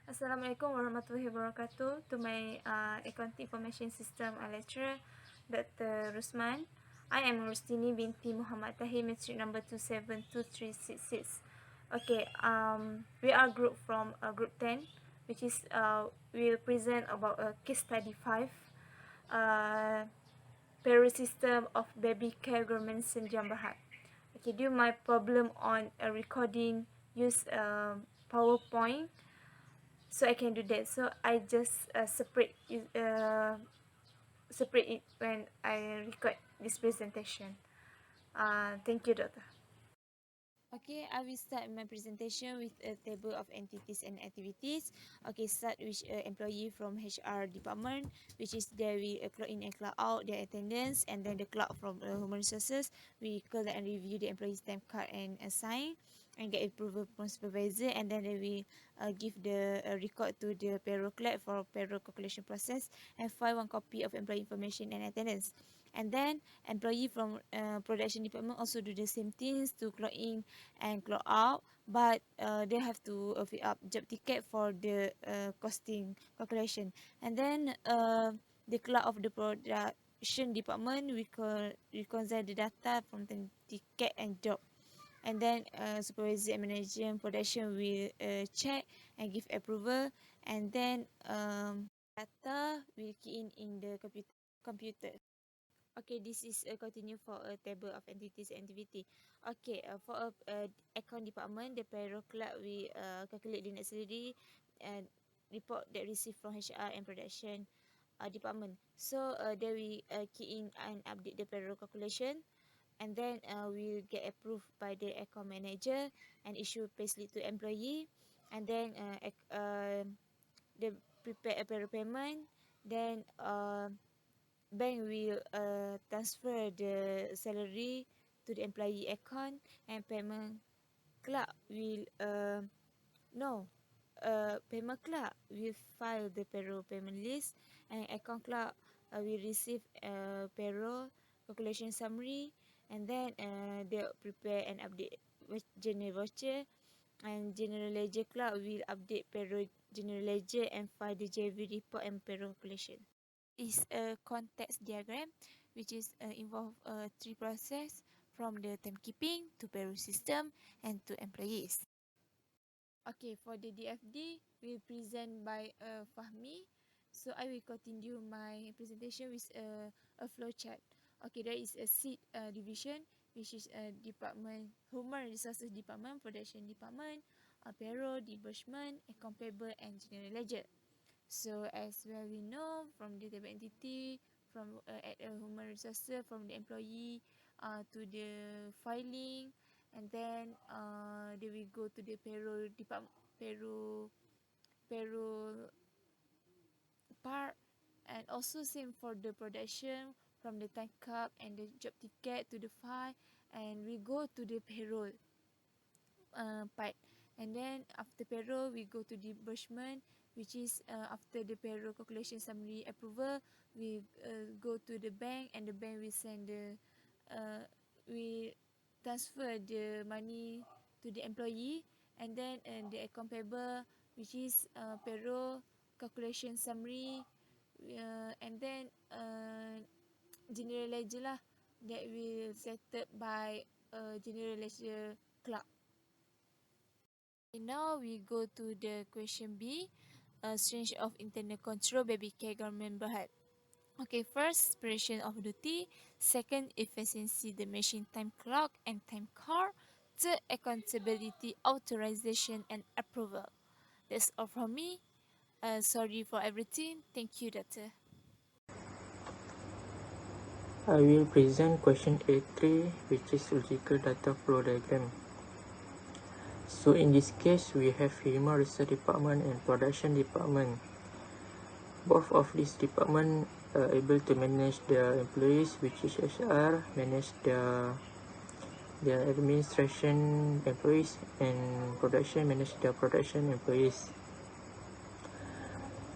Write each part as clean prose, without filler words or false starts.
Assalamualaikum warahmatullahi wabarakatuh. To my accounting information system lecturer, Dr. Rusman. I am Rustini binti Muhammad Tahir, matric number 272366. Okay, we are group from group 10, which is we'll present about case study 5, payroll system of baby care government Senjam Berhad. Okay, due my problem on recording, use PowerPoint, so I can do that. So I just separate it when I record this presentation. Thank you, Doctor. Okay, I will start my presentation with a table of entities and activities. Okay, start with employee from HR department, which is there we clock in and clock out their attendance, and then the clock from human resources, we collect and review the employee's time card and assign and get approval from supervisor, and then we give the record to the payroll clerk for payroll calculation process and file one copy of employee information and attendance. And then employee from production department also do the same things to clock in and clock out, but they have to fill up job ticket for the costing calculation. And then the clerk of the production department we reconcile the data from the ticket and job. And then supervisor and manager and production will check and give approval, and then data will key in the computer. Okay, this is continue for a table of entities and activity. Okay, for a account department, the payroll clerk we calculate the net salary and report that received from HR and production department. So there we key in and update the payroll calculation, and then we'll get approved by the account manager and issue payslip to employee, and then the prepare a payroll payment, then bank will transfer the salary to the employee account, and payment clerk will payment clerk will file the payroll payment list, and account clerk will receive payroll calculation summary, and then they'll prepare and update general voucher, and general ledger clerk will update payroll general ledger and file the JV report and payroll calculation. Is a context diagram, which is involve three process from the timekeeping to payroll system and to employees. Okay, for the DFD, we present by Fahmi. So I will continue my presentation with a flow chart. Okay, there is a seat division, which is a department, human resources department, production department, payroll, disbursement, account payable, and general ledger. So as well we know from the table entity, from at human resources, from the employee to the filing, and then they will go to the payroll department, payroll part, and also same for the production, from the time card and the job ticket to the file, and we go to the payroll part, and then after payroll we go to disbursement, which is after the payroll calculation summary approval, we go to the bank, and the bank will send the we transfer the money to the employee, and then the account payable, which is payroll calculation summary, and then general ledger lah, that will settled by general ledger clerk. Now we go to the question B, strength of internal control baby care government Berhad. Okay, first, separation of duty. Second, efficiency the machine time clock and time card. Third, accountability, authorization, and approval. That's all from me. Sorry for everything. Thank you, Doctor. I will present question A3, which is logical data flow diagram. So in this case, we have human resource department and production department. Both of these department are able to manage their employees, which is HR, manage their administration employees, and production manage their production employees.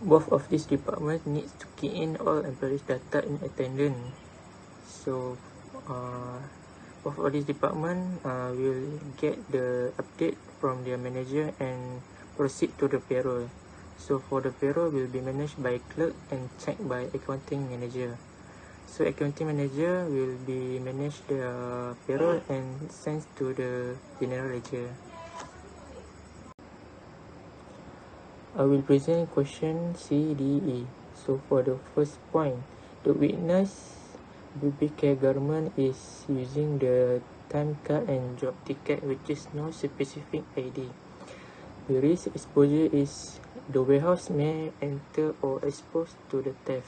Both of these departments needs to key in all employees' data in attendance. So both of these department will get the update from their manager and proceed to the payroll. So for the payroll will be managed by clerk and checked by accounting manager. So accounting manager will be manage the payroll and sends to the general ledger. I will present question C, D, E. So for the first point, the witness BBK government is using the time card and job ticket which is no specific ID. The risk exposure is the warehouse may enter or expose to the theft.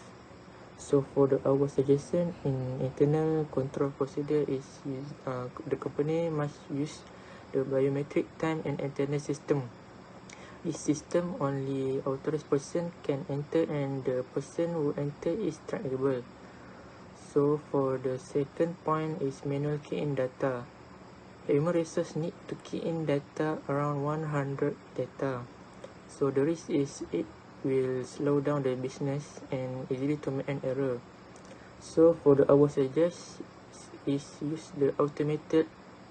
So for our suggestion in internal control procedure is the company must use the biometric time and attendance system. This system only authorized person can enter and the person who enter is trackable. So for the second point is manual key in data. Human resource need to key in data around 100 data. So the risk is it will slow down the business and easily to make an error. So for our suggest is use the automated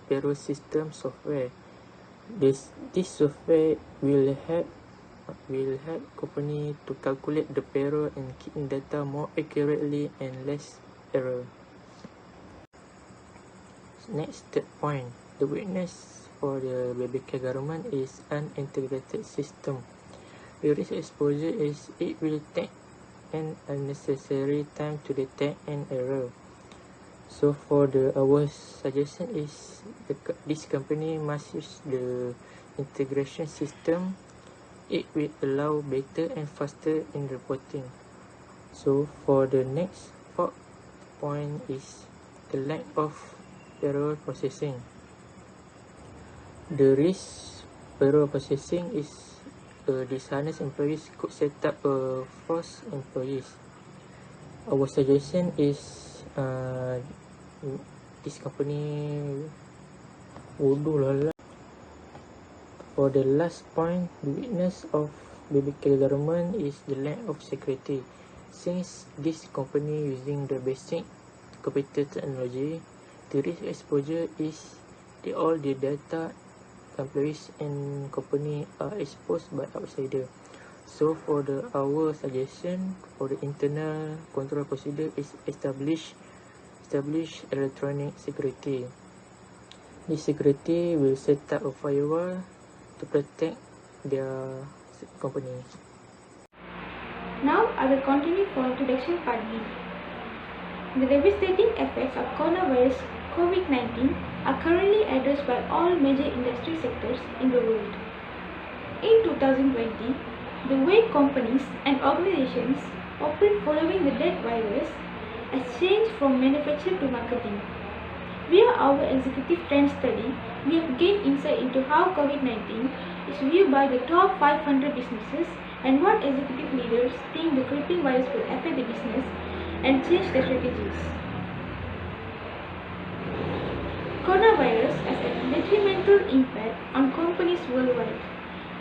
payroll system software. This software will help company to calculate the payroll and key in data more accurately and less error. Next third point, the witness for the BBK government is unintegrated system. The risk exposure is it will take an unnecessary time to detect an error. So for our suggestion is this company must use the integration system. It will allow better and faster in reporting. So for the next fourth point is the lack of payroll processing. The risk payroll processing is dishonest employees could set up a false employees. Our suggestion is this company bodoh lah. For the last point, the weakness of BBK government is the lack of security. Since this company using the basic computer technology, the risk exposure is all the data employees and company are exposed by outsider. So for our suggestion for the internal control procedure is establish electronic security. This security will set up a firewall to protect their company. Now I will continue for introduction part B. The devastating effects of coronavirus COVID-19 are currently addressed by all major industry sectors in the world. In 2020, the way companies and organizations operate following the dead virus has changed from manufacturing to marketing. Via our executive trend study, we have gained insight into how COVID-19 is viewed by the top 500 businesses and what executive leaders think the creeping virus will affect the business and change their strategies. Coronavirus has a detrimental impact on companies worldwide,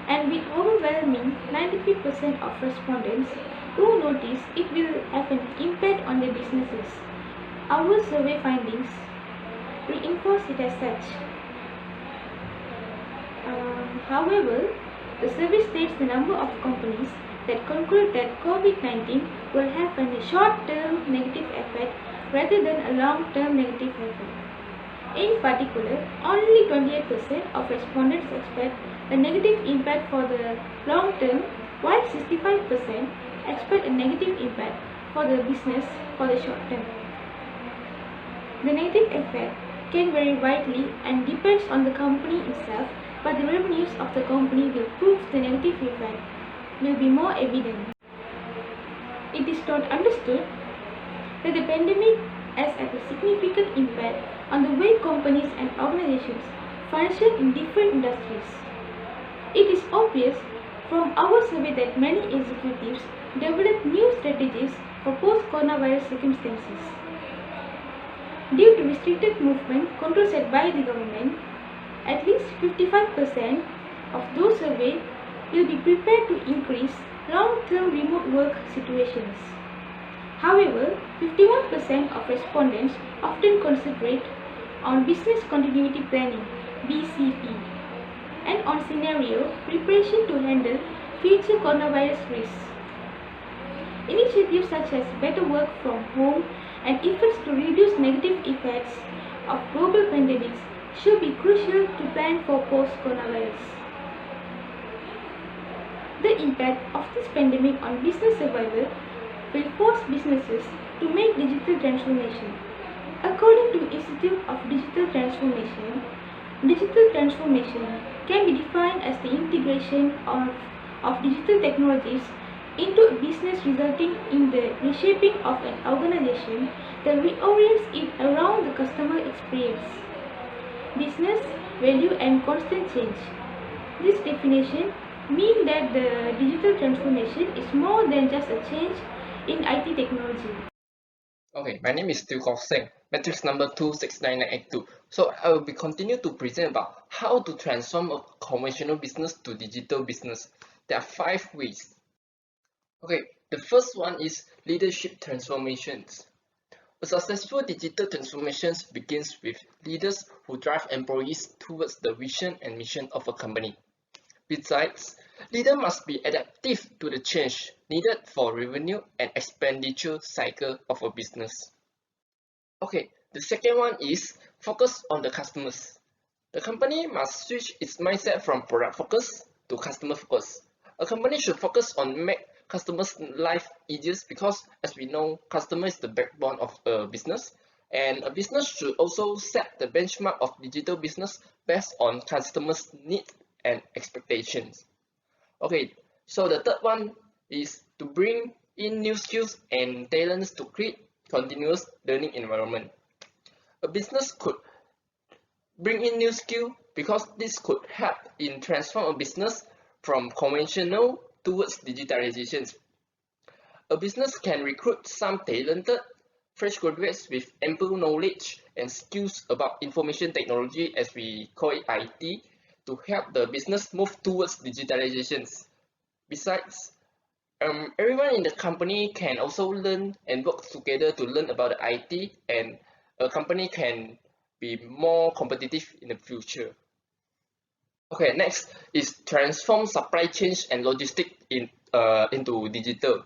and with overwhelming 93% of respondents who notice it will have an impact on their businesses. Our survey findings reinforce it as such. However, the survey states the number of companies that conclude that COVID-19 will have a short-term negative effect rather than a long-term negative effect. In particular, only 28% of respondents expect a negative impact for the long term, while 65% expect a negative impact for the business for the short term. The negative effect can vary widely and depends on the company itself, but the revenues of the company will prove the negative effect will be more evident. It is not understood that the pandemic has had a significant impact on the way companies and organizations function in different industries. It is obvious from our survey that many executives develop new strategies for post-coronavirus circumstances. Due to restricted movement control set by the government, at least 55% of those surveyed will be prepared to increase long-term remote work situations. However, 51% of respondents often concentrate on business continuity planning (BCP) and on scenario preparation to handle future coronavirus risks. Initiatives such as better work from home and efforts to reduce negative effects of global pandemics should be crucial to plan for post-coronavirus. The impact of this pandemic on business survival will force businesses to make digital transformation. According to Institute of Digital Transformation can be defined as the integration of digital technologies into a business, resulting in the reshaping of an organization that reorients it around the customer experience, business value and constant change. This definition means that the digital transformation is more than just a change in IT technology. Okay, my name is Teo Kok Seng, matrix number 269982. So I will be continue to present about how to transform a conventional business to digital business. There are 5 ways. Okay, the first one is leadership transformations. A successful digital transformation begins with leaders who drive employees towards the vision and mission of a company. Besides, leaders must be adaptive to the change needed for revenue and expenditure cycle of a business. Okay, the second one is focus on the customers. The company must switch its mindset from product focus to customer focus. A company should focus on make customers' life easier because, as we know, customer is the backbone of a business, and a business should also set the benchmark of digital business based on customers' needs and expectations. Okay, so the third one is to bring in new skills and talents to create continuous learning environment. A business could bring in new skill because this could help in transform a business from conventional towards digitalization. A business can recruit some talented fresh graduates with ample knowledge and skills about information technology, as we call it IT, to help the business move towards digitalization. Besides, everyone in the company can also learn and work together to learn about the IT, and a company can be more competitive in the future. Okay, next is transform supply chains and logistics into digital.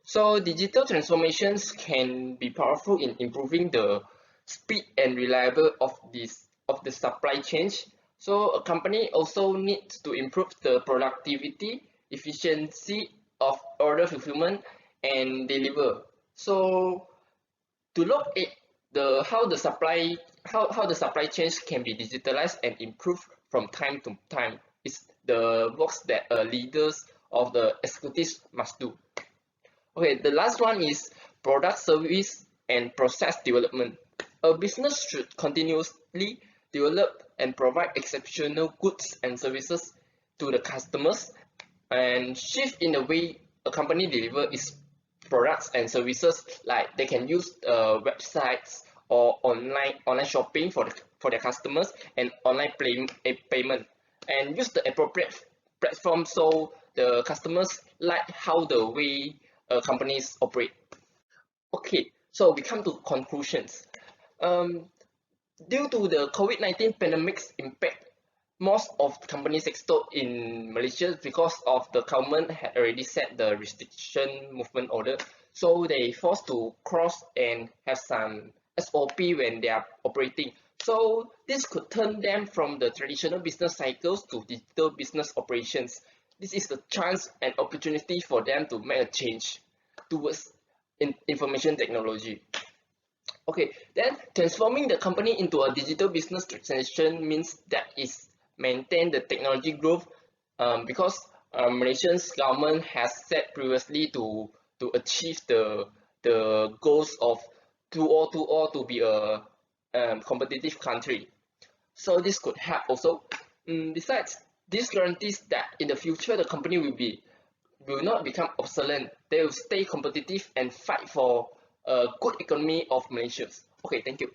So digital transformations can be powerful in improving the speed and reliability of the supply chains. So a company also needs to improve the productivity, efficiency of order fulfillment and deliver. So to look at how the supply chains can be digitalized and improved from time to time is the works that leaders of the executives must do. Okay, the last one is product, service and process development. A business should continuously develop and provide exceptional goods and services to the customers, and shift in the way a company delivers its products and services, like they can use websites or online shopping for their customers and online payment, and use the appropriate platform so the customers like how the way companies operate. Okay, so we come to conclusions. Due to the COVID-19 pandemic's impact, most of the company sector in Malaysia, because of the government had already set the restriction movement order, so they forced to cross and have some SOP when they are operating. So this could turn them from the traditional business cycles to digital business operations. This is the chance and opportunity for them to make a change towards information technology. Okay, then transforming the company into a digital business transition means that is maintain the technology growth, because Malaysia's government has set previously to achieve the goals of 2020 to be a competitive country. So this could help also. Besides, this guarantees that in the future the company will not become obsolete. They will stay competitive and fight for a good economy of Malaysia. Okay, thank you.